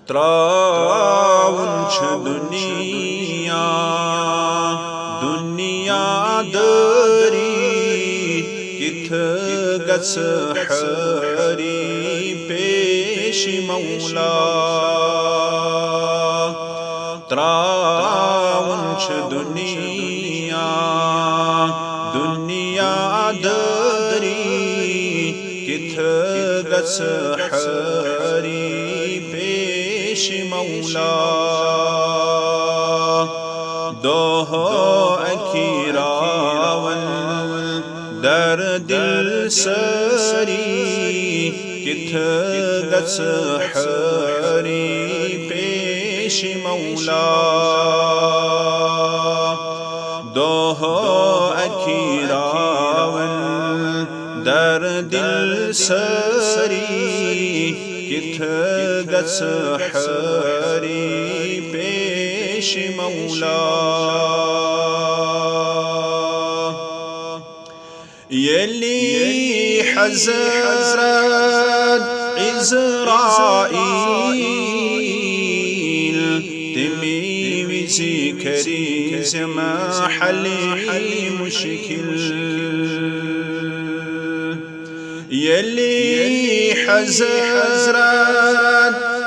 تراون چھ دنیا دنیا داری کت گس حری پیش مولا تراون چھ دنیا دنیا داری کت گس حری پیش مولا دوه اکیراون در دل سری کت گس حری پیش مولا دوه اکیراون در دل سری کت گس حری پیش مولا يلي حزرت عزرائيل تمي وزكري زما حلي مشكل يلي حزرت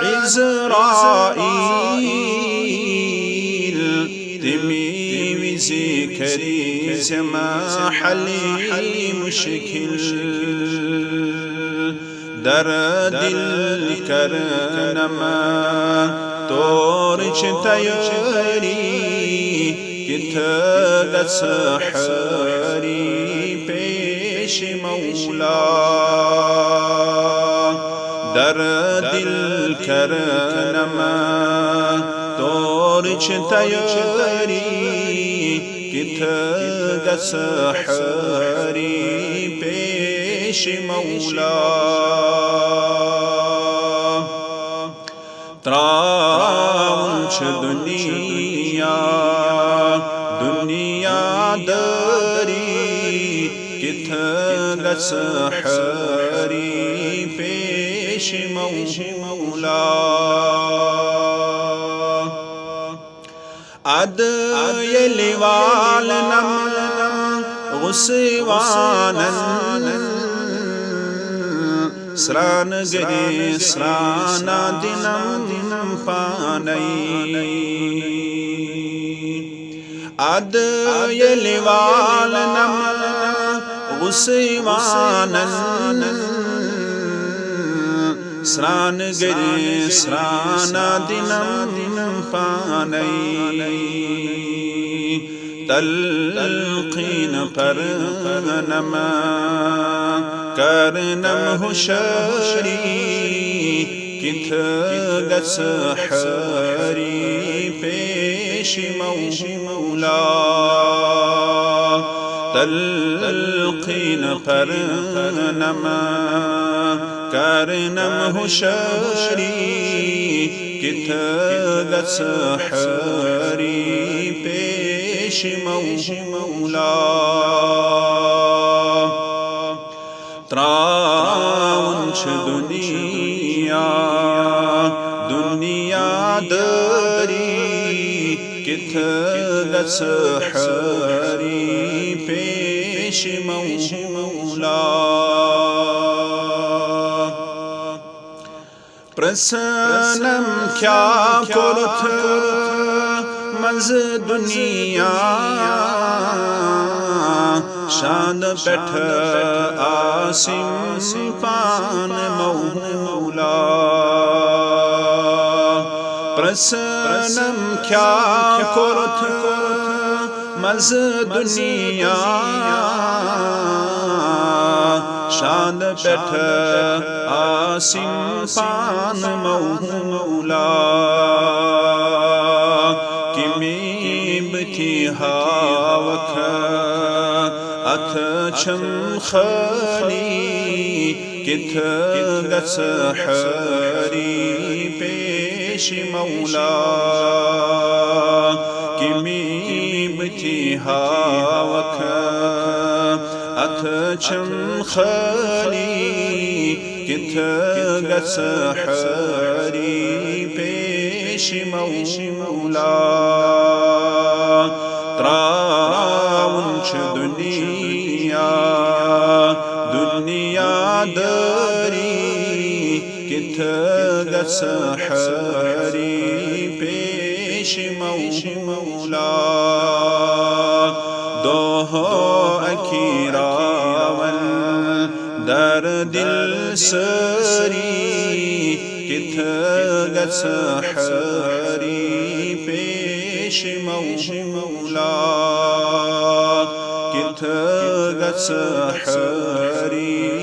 عزرائيل تمي وزكري زما حلي مشكل در دل کرنما تورچ تیاری کت گس حری پیش مولا در دل کرنما تورچ تیاری کت گس حری پیش مولا تراون چھ دنیا دنیا داری کت گس حری پیش مولا اد یلیوال نم غسوانن سران گری سرانا دنم پانی اد یلیوال نم غسوانن سران گری سرانا دنم پانی تلقین پر نما کرنم ہوشری کت گس حری پیش مولا تلقین پر نما کرنم ہوشری کت گس حری پیش مولا تراون چھ دنیا دنیا داری کت گس حری پیش مولا پرسنم کیا کرت مز دنیا شان پٹھ آسم پان مولا پرسنم کیا کرت مز دنیا شان پٹھ آسم پان مولا کمی بتی ہاوک اتھ چم خلی کت گس حری پیش مولا کمی بتی ہاوک اتھ چم خلی کت گس حری پیش پیش مولا تراون چ دنیا داری کت گس حری پیش مولا دوه اکیراون در دل سری کت گس حری پیش مولا کت گس حری